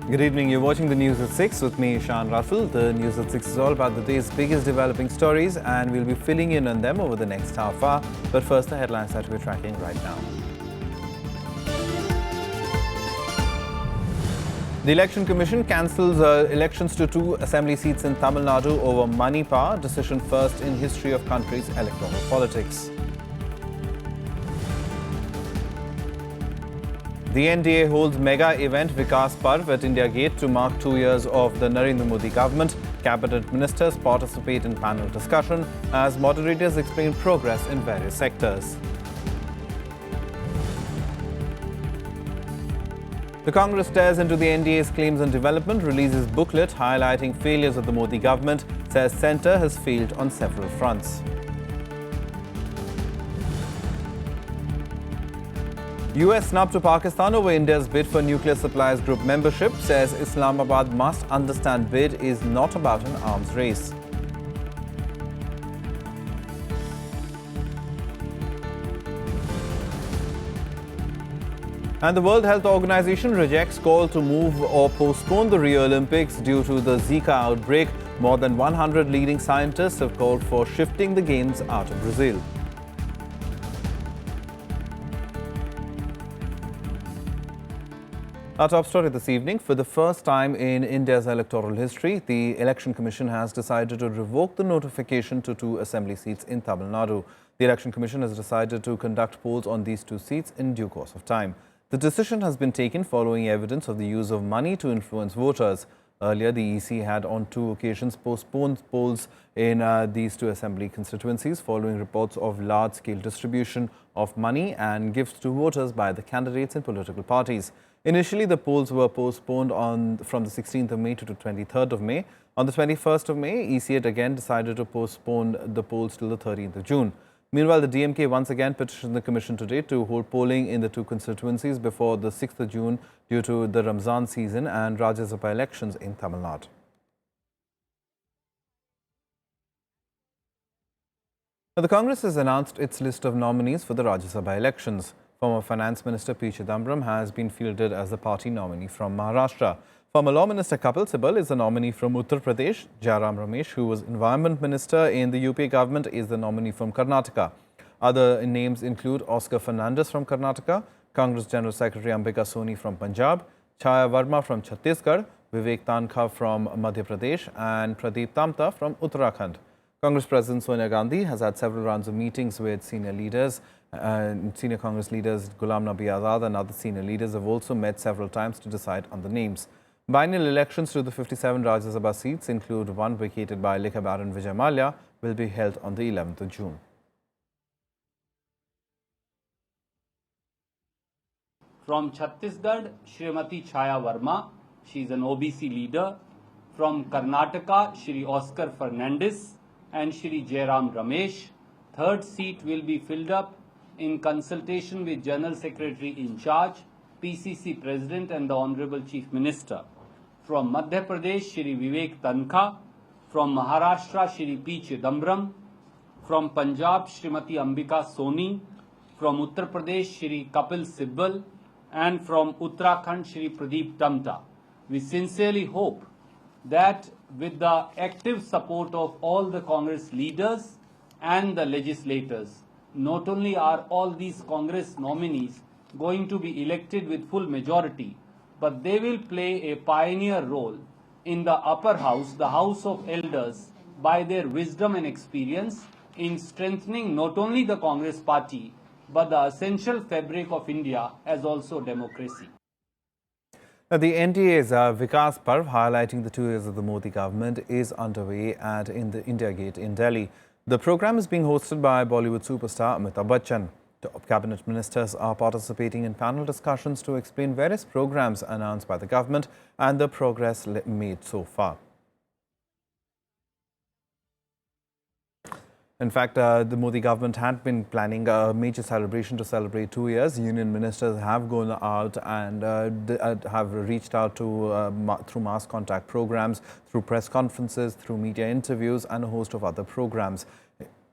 Good evening. You're watching the News at 6 with me, Shan Raffel. The News at 6 is all about the day's biggest developing stories, and we'll be filling in on them over the next half hour. But first, the headlines that we're tracking right now. The Election Commission cancels elections to 2 assembly seats in Tamil Nadu over money power, decision first in history of country's electoral politics. The NDA holds mega event Vikas Parv at India Gate to mark 2 years of the Narendra Modi government. Cabinet ministers participate in panel discussion as moderators explain progress in various sectors. The Congress stares into the NDA's claims on development, releases booklet highlighting failures of the Modi government, says centre has failed on several fronts. US snub to Pakistan over India's bid for Nuclear Suppliers Group membership, says Islamabad must understand bid is not about an arms race. And the World Health Organization rejects call to move or postpone the Rio Olympics due to the Zika outbreak. More than 100 leading scientists have called for shifting the games out of Brazil. Our top story this evening. For the first time in India's electoral history, the Election Commission has decided to revoke the notification to 2 assembly seats in Tamil Nadu. The Election Commission has decided to conduct polls on these 2 seats in due course of time. The decision has been taken following evidence of the use of money to influence voters. Earlier, the EC had on 2 occasions postponed polls in these 2 assembly constituencies following reports of large-scale distribution of money and gifts to voters by the candidates in political parties. Initially, the polls were postponed from the 16th of May to the 23rd of May. On the 21st of May, EC had again decided to postpone the polls till the 13th of June. Meanwhile, the DMK once again petitioned the Commission today to hold polling in the 2 constituencies before the 6th of June due to the Ramzan season and Rajya Sabha elections in Tamil Nadu. Now, the Congress has announced its list of nominees for the Rajya Sabha elections. Former Finance Minister P. Chidambaram has been fielded as the party nominee from Maharashtra. Former Law Minister Kapil Sibal is the nominee from Uttar Pradesh. Jairam Ramesh, who was Environment Minister in the UP government, is the nominee from Karnataka. Other names include Oscar Fernandez from Karnataka, Congress General Secretary Ambika Soni from Punjab, Chaya Verma from Chhattisgarh, Vivek Tankha from Madhya Pradesh and Pradeep Tamta from Uttarakhand. Congress President Sonia Gandhi has had several rounds of meetings with senior leaders. Senior Congress leaders Ghulam Nabi Azad and other senior leaders have also met several times to decide on the names. Biennial elections to the 57 Rajya Sabha seats include one vacated by Lekha Baron Vijay Mallya will be held on the 11th of June. From Chhattisgarh, Srimati Chaya Verma, she is an OBC leader. From Karnataka, Shri Oscar Fernandez and Shri Jairam Ramesh. Third seat will be filled up in consultation with General Secretary in charge, PCC President and the Honorable Chief Minister. From Madhya Pradesh, Shri Vivek Tankha. From Maharashtra, Shri P. Chidambaram. From Punjab, Srimati Ambika Soni. From Uttar Pradesh, Shri Kapil Sibal. And from Uttarakhand, Shri Pradeep Tamta. We sincerely hope that with the active support of all the Congress leaders and the legislators, not only are all these Congress nominees going to be elected with full majority, but they will play a pioneer role in the upper house, the House of Elders, by their wisdom and experience in strengthening not only the Congress party, but the essential fabric of India as also democracy. Now, the NDA's Vikas Parv, highlighting the 2 years of the Modi government, is underway in the India Gate in Delhi. The program is being hosted by Bollywood superstar Amitabh Bachchan. Top cabinet ministers are participating in panel discussions to explain various programs announced by the government and the progress made so far. In fact, the Modi government had been planning a major celebration to celebrate 2 years. Union ministers have gone out and have reached out to through mass contact programs, through press conferences, through media interviews and a host of other programs.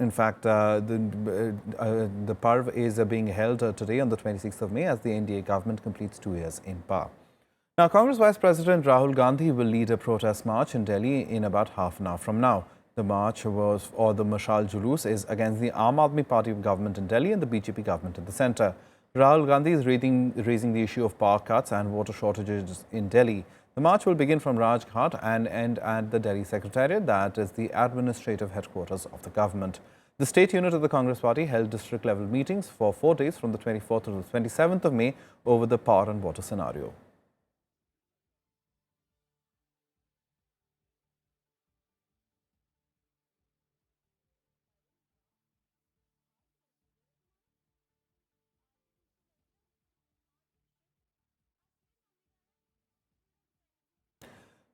In fact, the Parv is being held today on the 26th of May as the NDA government completes 2 years in power. Now, Congress Vice President Rahul Gandhi will lead a protest march in Delhi in about half an hour from now. The march the Mashal Julus is against the Aam Aadmi Party government in Delhi and the BJP government in the centre. Rahul Gandhi is raising the issue of power cuts and water shortages in Delhi. The march will begin from Rajghat and end at the Delhi Secretariat, that is the administrative headquarters of the government. The state unit of the Congress party held district-level meetings for 4 days from the 24th to the 27th of May over the power and water scenario.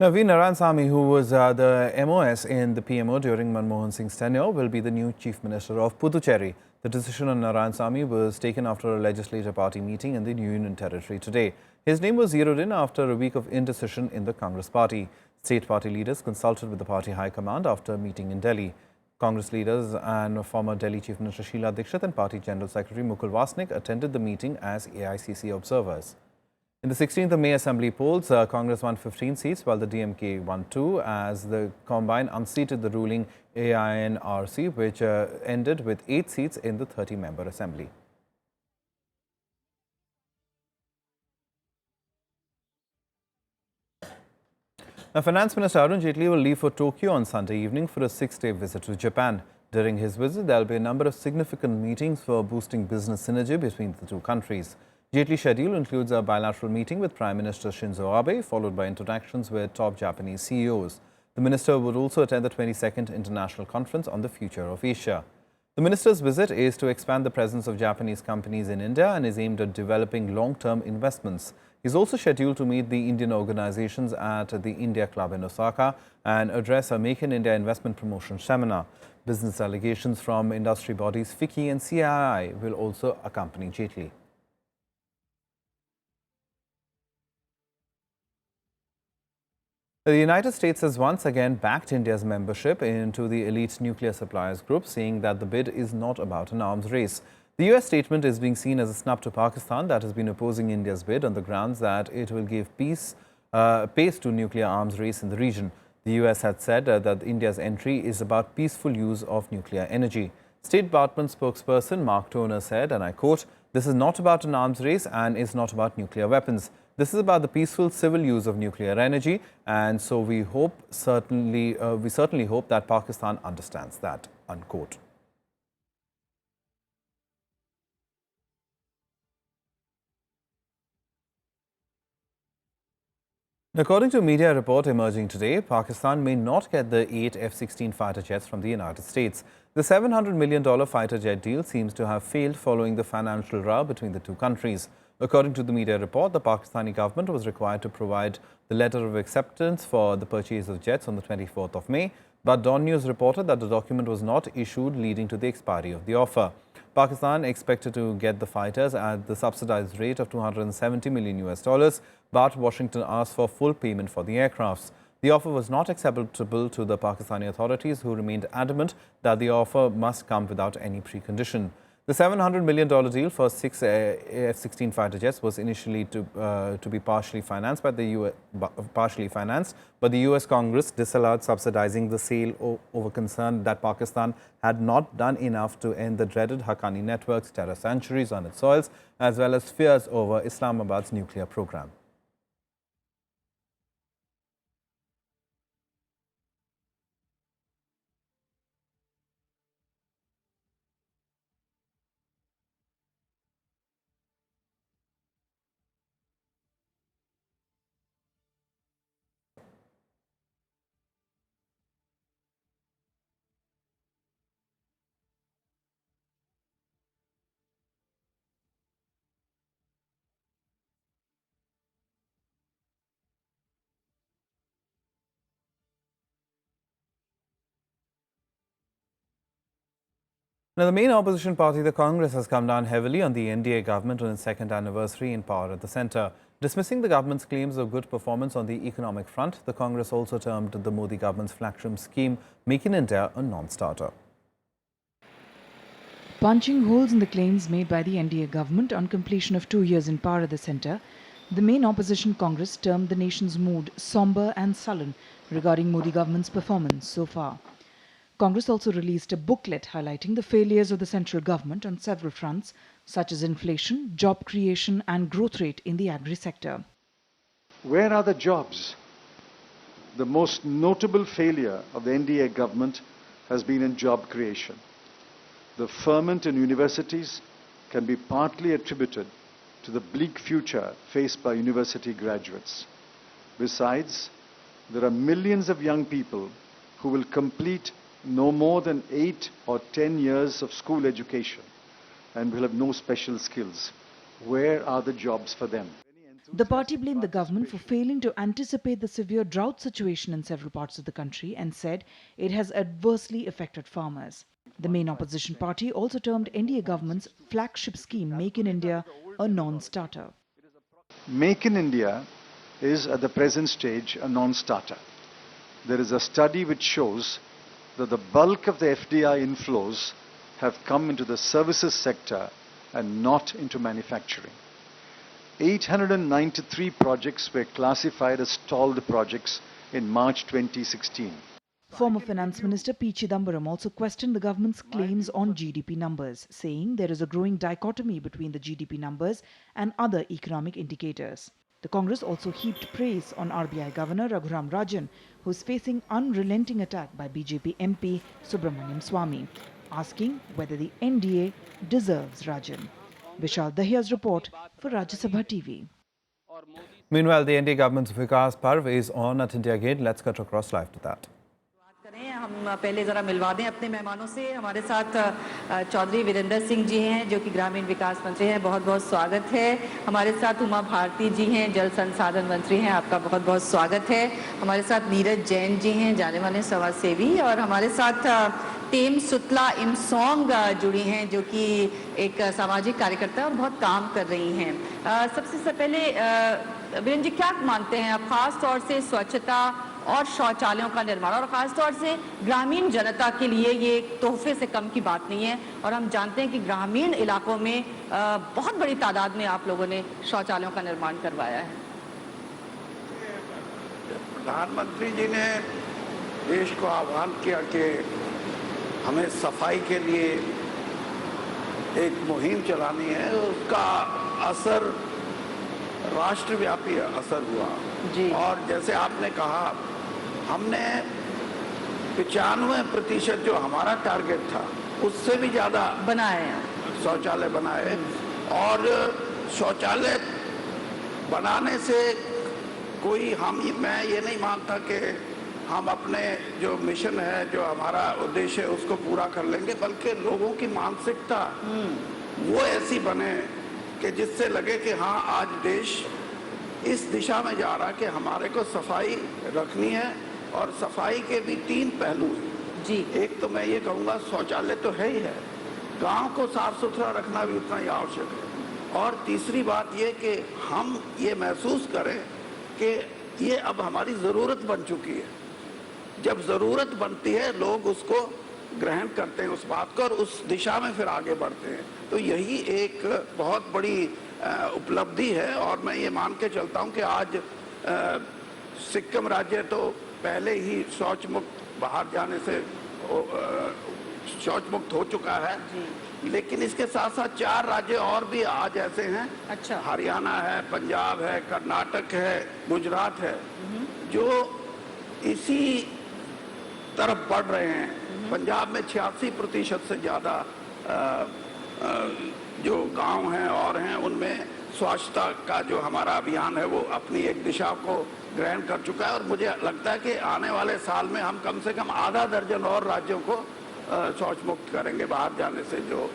Now, V. Narayanasamy, who was the MOS in the PMO during Manmohan Singh's tenure, will be the new Chief Minister of Puducherry. The decision on Narayanasamy was taken after a legislative party meeting in the new Union Territory today. His name was zeroed in after a week of indecision in the Congress party. State party leaders consulted with the party high command after a meeting in Delhi. Congress leaders and former Delhi Chief Minister Sheila Dikshit and Party General Secretary Mukul Wasnik attended the meeting as AICC observers. In the 16th of May Assembly polls, Congress won 15 seats while the DMK won 2 as the combine unseated the ruling AINRC, which ended with 8 seats in the 30-member Assembly. Now, Finance Minister Arun Jaitly will leave for Tokyo on Sunday evening for a 6-day visit to Japan. During his visit, there will be a number of significant meetings for boosting business synergy between the two countries. Jaitly's schedule includes a bilateral meeting with Prime Minister Shinzo Abe, followed by interactions with top Japanese CEOs. The minister would also attend the 22nd International Conference on the Future of Asia. The minister's visit is to expand the presence of Japanese companies in India and is aimed at developing long-term investments. He is also scheduled to meet the Indian organizations at the India Club in Osaka and address a Make in India investment promotion seminar. Business delegations from industry bodies FICCI and CII will also accompany Jaitly. The United States has once again backed India's membership into the elite nuclear suppliers group, saying that the bid is not about an arms race. The US statement is being seen as a snub to Pakistan, that has been opposing India's bid on the grounds that it will give pace to nuclear arms race in the region. The US had said that India's entry is about peaceful use of nuclear energy. State Department spokesperson Mark Toner said, and I quote, "This is not about an arms race and is not about nuclear weapons. This is about the peaceful civil use of nuclear energy, and so we certainly hope that Pakistan understands that," unquote. According to a media report emerging today, Pakistan may not get the 8 F-16 fighter jets from the United States. The $700 million fighter jet deal seems to have failed following the financial row between the two countries. According to the media report, the Pakistani government was required to provide the letter of acceptance for the purchase of jets on the 24th of May, but Dawn News reported that the document was not issued, leading to the expiry of the offer. Pakistan expected to get the fighters at the subsidized rate of $270 million, but Washington asked for full payment for the aircrafts. The offer was not acceptable to the Pakistani authorities, who remained adamant that the offer must come without any precondition. The $700 million deal for 6 F-16 fighter jets was initially to be partially financed, but the US Congress disallowed subsidizing the sale over concern that Pakistan had not done enough to end the dreaded Haqqani network's terror sanctuaries on its soils, as well as fears over Islamabad's nuclear program. Now, the main opposition party, the Congress, has come down heavily on the NDA government on its second anniversary in power at the centre. Dismissing the government's claims of good performance on the economic front, the Congress also termed the Modi government's flagship scheme, Make in India, a non-starter. Punching holes in the claims made by the NDA government on completion of 2 years in power at the centre, The main opposition Congress termed the nation's mood somber and sullen regarding Modi government's performance so far. Congress also released a booklet highlighting the failures of the central government on several fronts, such as inflation, job creation and growth rate in the agri sector. Where are the jobs? The most notable failure of the NDA government has been in job creation. The ferment in universities can be partly attributed to the bleak future faced by university graduates. Besides, there are millions of young people who will complete no more than 8 or 10 years of school education and will have no special skills. Where are the jobs for them? The party blamed the government for failing to anticipate the severe drought situation in several parts of the country and said it has adversely affected farmers. The main opposition party also termed NDA government's flagship scheme Make in India a non-starter. Make in India is at the present stage a non-starter. There is a study which shows that the bulk of the FDI inflows have come into the services sector and not into manufacturing. 893 projects were classified as stalled projects in March 2016. Former Finance Minister P. Chidambaram also questioned the government's claims on GDP numbers, saying there is a growing dichotomy between the GDP numbers and other economic indicators. The Congress also heaped praise on RBI Governor Rajya, who is facing unrelenting attack by BJP MP Subramaniam Swamy, asking whether the NDA deserves Rajan. Vishal Dahiya's report for Rajya Sabha TV. Meanwhile, the NDA government's Vikas Parv is on at India Gate. Let's cut across live to that. हम पहले जरा मिलवा दें अपने मेहमानों से। हमारे साथ चौधरी वीरेंद्र सिंह जी हैं जो कि ग्रामीण विकास मंत्री हैं, बहुत बहुत स्वागत है। हमारे साथ उमा भारती जी हैं, जल संसाधन मंत्री हैं, आपका बहुत बहुत स्वागत है। हमारे साथ नीरज जैन जी हैं, जाने माने समाज सेवी, और हमारे साथ टेम सुतला इमसोंग जुड़ी हैं जो कि एक सामाजिक कार्यकर्ता और बहुत काम कर रही हैं। सबसे पहले वीरेंद्र जी, क्या मानते हैं आप, खास तौर से स्वच्छता और शौचालयों का निर्माण और खास तौर से ग्रामीण जनता के लिए ये एक तोहफे से कम की बात नहीं है, और हम जानते हैं कि ग्रामीण इलाकों में बहुत बड़ी तादाद में आप लोगों ने शौचालयों का निर्माण करवाया है। प्रधानमंत्री जी ने देश को आह्वान किया कि हमें सफाई के लिए एक मुहिम चलानी है, उसका असर राष्ट्रव्यापी असर हुआ जी। और जैसे आपने कहा, हमने 95% जो हमारा टारगेट था उससे भी ज़्यादा बनाए हैं, शौचालय बनाए। और शौचालय बनाने से मैं ये नहीं मानता कि हम अपने जो मिशन है, जो हमारा उद्देश्य है, उसको पूरा कर लेंगे, बल्कि लोगों की मानसिकता वो ऐसी बने कि जिससे लगे कि हाँ, आज देश इस दिशा में जा रहा है कि हमारे को सफाई रखनी है। और सफाई के भी 3 पहलू हैं जी। एक तो मैं ये कहूँगा, शौचालय तो है ही है, गांव को साफ सुथरा रखना भी उतना ही आवश्यक है। और तीसरी बात ये कि हम ये महसूस करें कि ये अब हमारी ज़रूरत बन चुकी है। जब ज़रूरत बनती है, लोग उसको ग्रहण करते हैं उस बात को, और उस दिशा में फिर आगे बढ़ते हैं। तो यही एक बहुत बड़ी उपलब्धि है। और मैं ये मान के चलता हूँ कि आज सिक्किम राज्य तो पहले ही शौच मुक्त, बाहर जाने से शौच मुक्त हो चुका है, लेकिन इसके साथ साथ 4 राज्य और भी आज ऐसे हैं। अच्छा। हरियाणा है, पंजाब है, कर्नाटक है, गुजरात है, जो इसी तरफ बढ़ रहे हैं। पंजाब में 86% से ज़्यादा जो गांव हैं और हैं, उनमें स्वच्छता का जो हमारा अभियान है वो अपनी एक दिशा को ग्रहण कर चुका है। और मुझे लगता है कि आने वाले साल में हम कम से कम आधा दर्जन और राज्यों को शौच मुक्त करेंगे, बाहर जाने से जो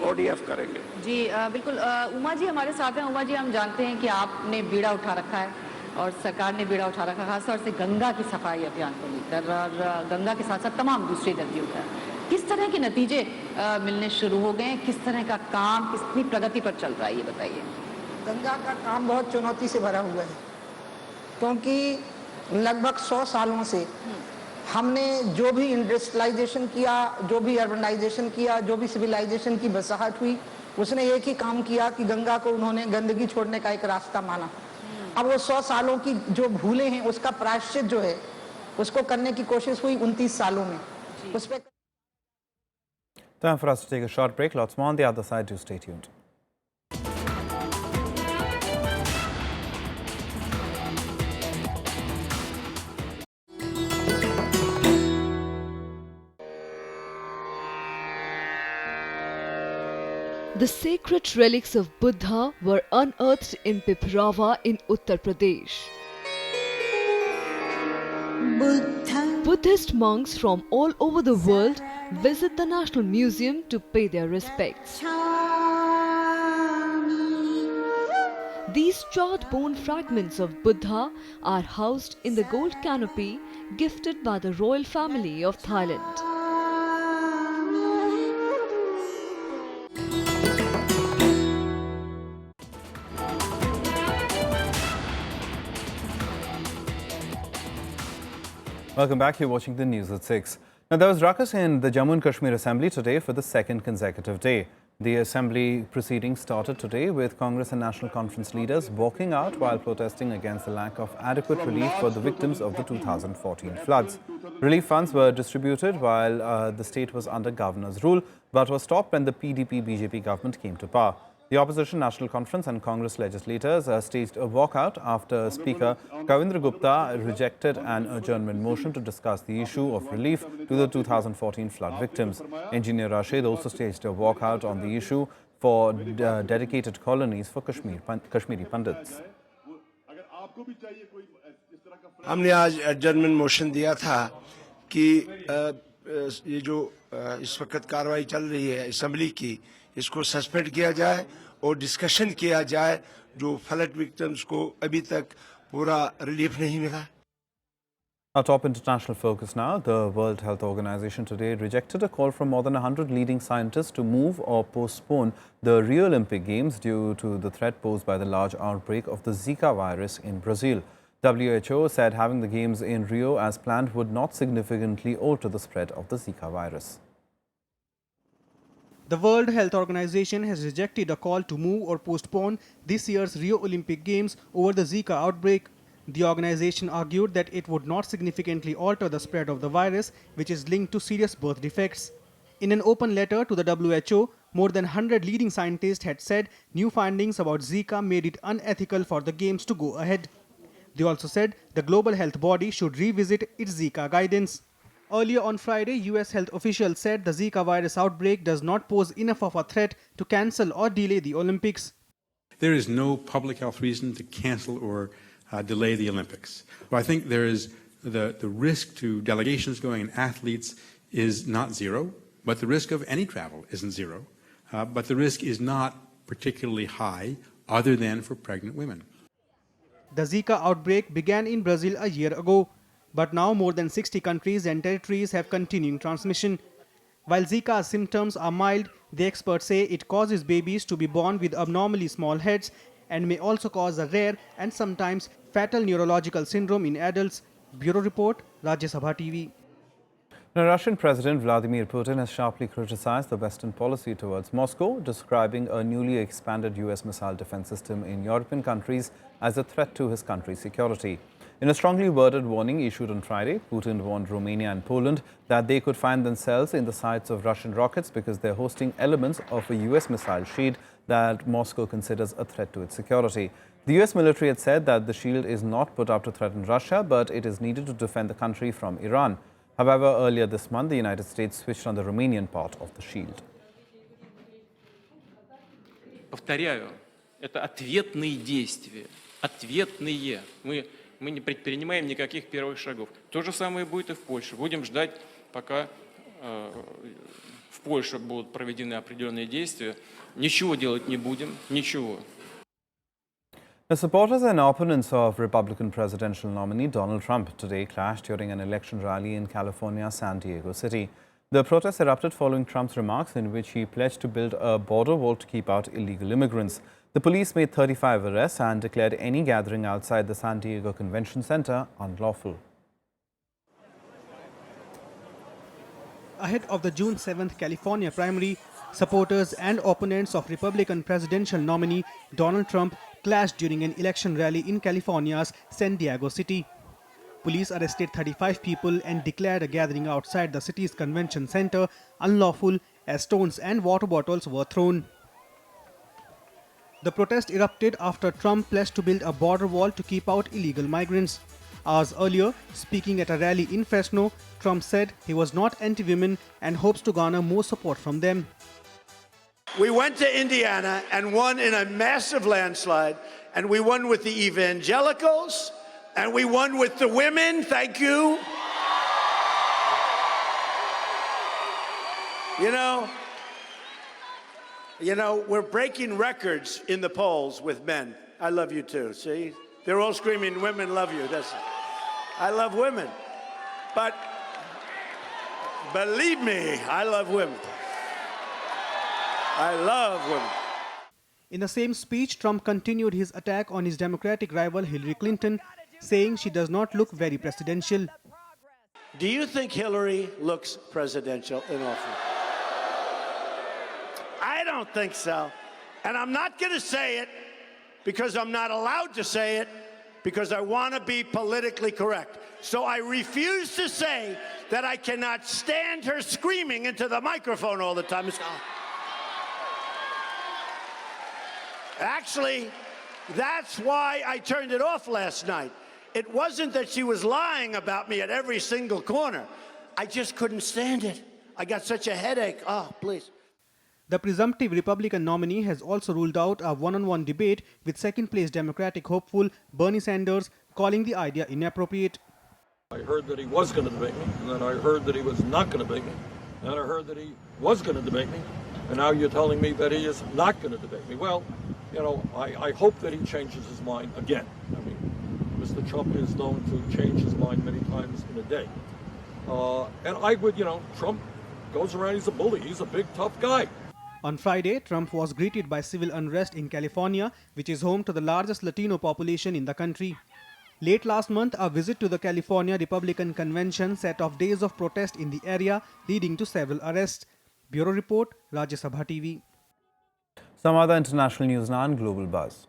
ODF करेंगे। जी बिल्कुल। उमा जी हमारे साथ हैं। उमा जी, हम जानते हैं कि आपने बीड़ा उठा रखा है और सरकार ने बीड़ा उठा रखा, खासतौर से गंगा की सफाई अभियान को लेकर, और गंगा के साथ साथ तमाम दूसरी नदियों का किस तरह के नतीजे मिलने शुरू हो गए, किस तरह का काम, कितनी प्रगति पर चल रहा है, ये बताइए। गंगा का काम बहुत चुनौती से भरा हुआ है, क्योंकि लगभग 100 सालों से हमने जो भी इंडस्ट्रियलाइजेशन किया, जो भी अर्बनाइजेशन किया, जो भी सिविलाइजेशन की बसाहट हुई, उसने एक ही काम किया कि गंगा को उन्होंने गंदगी छोड़ने का एक रास्ता माना। अब वो 100 सालों की जो भूलें हैं उसका प्रायश्चित जो है उसको करने की कोशिश हुई 29 सालों में उस पे। Time for us to take a short break. Lots more on the other side. Do stay tuned. The sacred relics of Buddha were unearthed in Piprava in Uttar Pradesh. Buddhist monks from all over the world visit the National Museum to pay their respects. These charred bone fragments of Buddha are housed in the gold canopy gifted by the royal family of Thailand. Welcome back. You're watching the news at 6. Now, there was ruckus in the Jammu and Kashmir Assembly today for the second consecutive day. The Assembly proceedings started today with Congress and National Conference leaders walking out while protesting against the lack of adequate relief for the victims of the 2014 floods. Relief funds were distributed while the state was under governor's rule, but was stopped when the PDP-BJP government came to power. The opposition National Conference and Congress legislators staged a walkout after Speaker Kavindra Gupta rejected an adjournment motion to discuss the issue of relief to the 2014 flood victims. Engineer Rashid also staged a walkout on the issue for dedicated colonies for Kashmiri Pandits. हमने आज adjournment motion दिया था कि ये जो इस वक्त कार्रवाई चल रही है असेंबली की इसको सस्पेंड किया जाए और डिस्कशन किया जाए जो फ्लड विक्टिम्स को अभी तक पूरा रिलीफ नहीं मिला. Our top international focus now. The World Health Organization today rejected a call from more than 100 leading scientists to move or postpone the Rio Olympic Games due to the threat posed by the large outbreak of the Zika virus in Brazil. WHO said having the Games in Rio as planned would not significantly alter the spread of the Zika virus. The World Health Organization has rejected a call to move or postpone this year's Rio Olympic Games over the Zika outbreak. The organization argued that it would not significantly alter the spread of the virus, which is linked to serious birth defects. In an open letter to the WHO, more than 100 leading scientists had said new findings about Zika made it unethical for the Games to go ahead. They also said the global health body should revisit its Zika guidance. Earlier on Friday, US health officials said the Zika virus outbreak does not pose enough of a threat to cancel or delay the Olympics. There is no public health reason to cancel or delay the Olympics. So I think there is the risk to delegations going and athletes is not zero, but the risk of any travel isn't zero. But the risk is not particularly high other than for pregnant women. The Zika outbreak began in Brazil a year ago, but now more than 60 countries and territories have continuing transmission. While Zika's symptoms are mild, the experts say it causes babies to be born with abnormally small heads and may also cause a rare and sometimes fatal neurological syndrome in adults. Bureau Report, Rajya Sabha TV. Now, Russian President Vladimir Putin has sharply criticized the Western policy towards Moscow, describing a newly expanded US missile defense system in European countries as a threat to his country's security. In a strongly worded warning issued on Friday, Putin warned Romania and Poland that they could find themselves in the sights of Russian rockets because they're hosting elements of a US missile shield that Moscow considers a threat to its security. The US military had said that the shield is not put up to threaten Russia, but it is needed to defend the country from Iran. However, earlier this month, the United States switched on the Romanian part of the shield. Повторяю, это ответные действия. Ответные. Мы не предпринимаем никаких первых шагов. То же самое будет и в Польше. Будем ждать, пока в Польше будут проведены определенные действия. Ничего делать не будем, ничего. The supporters and opponents of Republican presidential nominee Donald Trump today clashed during an election rally in California's San Diego City. The protests erupted following Trump's remarks in which he pledged to build a border wall to keep out illegal immigrants. The police made 35 arrests and declared any gathering outside the San Diego Convention Center unlawful. Ahead of the June 7th California primary, supporters and opponents of Republican presidential nominee Donald Trump clashed during an election rally in California's San Diego City. Police arrested 35 people and declared a gathering outside the city's convention center unlawful as stones and water bottles were thrown. The protest erupted after Trump pledged to build a border wall to keep out illegal migrants. Hours earlier, speaking at a rally in Fresno, Trump said he was not anti-women and hopes to garner more support from them. We went to Indiana and won in a massive landslide, and we won with the evangelicals, and we won with the women, thank you. You know, we're breaking records in the polls with men. I love you too, see? They're all screaming, women love you. I love women. But believe me, I love women. I love women. In the same speech, Trump continued his attack on his Democratic rival Hillary Clinton, saying she does not look very presidential. Do you think Hillary looks presidential in office? I don't think so. And I'm not going to say it because I'm not allowed to say it because I want to be politically correct. So I refuse to say that I cannot stand her screaming into the microphone all the time. Actually, that's why I turned it off last night. It wasn't that she was lying about me at every single corner. I just couldn't stand it. I got such a headache. Oh, please. The presumptive Republican nominee has also ruled out a one-on-one debate with second-place Democratic hopeful Bernie Sanders, calling the idea inappropriate. I heard that he was going to debate me, and then I heard that he was not going to debate me, and I heard that he was going to debate me, and now you're telling me that he is not going to debate me. Well, you know, I hope that he changes his mind again. I mean, Mr. Trump is known to change his mind many times in a day. And I would, Trump goes around, he's a bully, he's a big, tough guy. On Friday, Trump was greeted by civil unrest in California, which is home to the largest Latino population in the country. Late last month, a visit to the California Republican Convention set off days of protest in the area, leading to several arrests. Bureau Report, Rajya Sabha TV. Some other international news now on Global Buzz.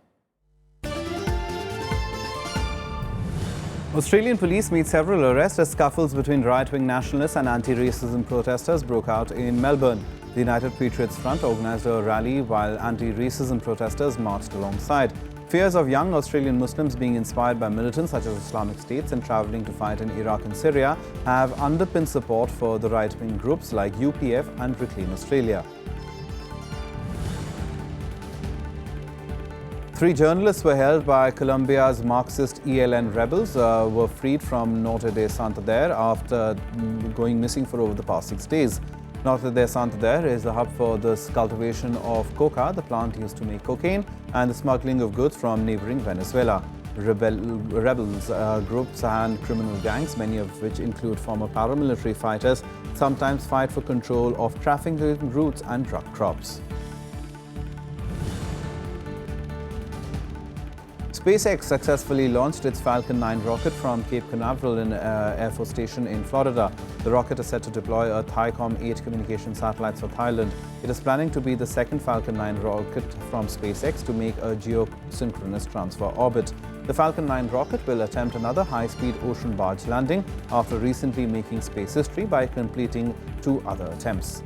Australian police made several arrests as scuffles between right-wing nationalists and anti-racism protesters broke out in Melbourne. The United Patriots Front organised a rally while anti-racism protesters marched alongside. Fears of young Australian Muslims being inspired by militants such as Islamic States and travelling to fight in Iraq and Syria have underpinned support for the right-wing groups like UPF and Reclaim Australia. 3 journalists were held by Colombia's Marxist ELN rebels were freed from Norte de Santander after going missing for over the past 6 days. Norte de Santander is the hub for the cultivation of coca, the plant used to make cocaine, and the smuggling of goods from neighboring Venezuela. Rebels groups and criminal gangs, many of which include former paramilitary fighters, sometimes fight for control of trafficking routes and drug crops. SpaceX successfully launched its Falcon 9 rocket from Cape Canaveral Air Force Station in Florida. The rocket is set to deploy a Thaicom 8 communication satellites for Thailand. It is planning to be the second Falcon 9 rocket from SpaceX to make a geosynchronous transfer orbit. The Falcon 9 rocket will attempt another high-speed ocean barge landing after recently making space history by completing 2 other attempts.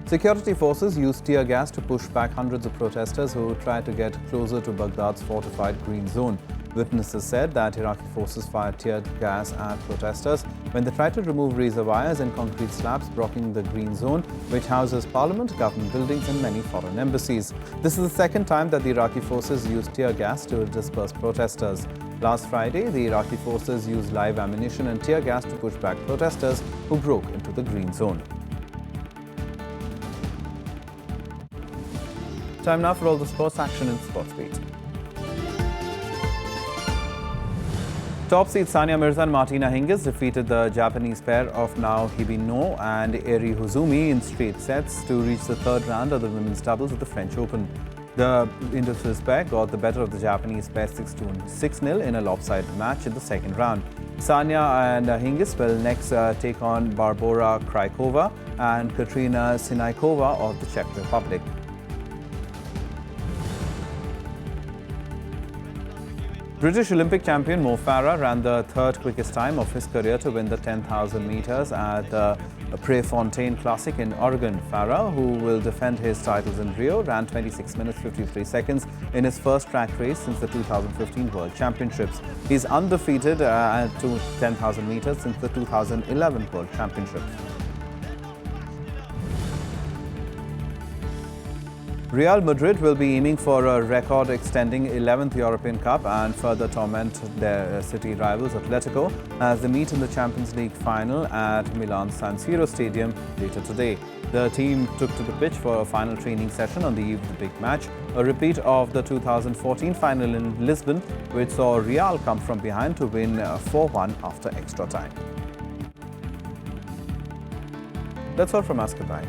Security forces used tear gas to push back hundreds of protesters who tried to get closer to Baghdad's fortified Green Zone. Witnesses said that Iraqi forces fired tear gas at protesters when they tried to remove razor wires and concrete slabs blocking the Green Zone, which houses parliament, government buildings and many foreign embassies. This is the second time that the Iraqi forces used tear gas to disperse protesters. Last Friday, the Iraqi forces used live ammunition and tear gas to push back protesters who broke into the Green Zone. Time now for all the sports action in Sports Beat. Top seed Sania Mirza and Martina Hingis defeated the Japanese pair of Naohide No and Eri Huzumi in straight sets to reach the 3rd round of the women's doubles at the French Open. The Indo-Swiss pair got the better of the Japanese pair 6-0 in a lopsided match in the 2nd round. Sania and Hingis will next take on Barbora Krajkova and Katrina Sinaikova of the Czech Republic. British Olympic champion Mo Farah ran the third quickest time of his career to win the 10,000 metres at the Prefontaine Classic in Oregon. Farah, who will defend his titles in Rio, ran 26 minutes 53 seconds in his first track race since the 2015 World Championships. He's undefeated at 10,000 metres since the 2011 World Championships. Real Madrid will be aiming for a record-extending 11th European Cup and further torment their city rivals Atletico as they meet in the Champions League final at Milan's San Siro Stadium later today. The team took to the pitch for a final training session on the eve of the big match, a repeat of the 2014 final in Lisbon, which saw Real come from behind to win 4-1 after extra time. That's all from us. Goodbye.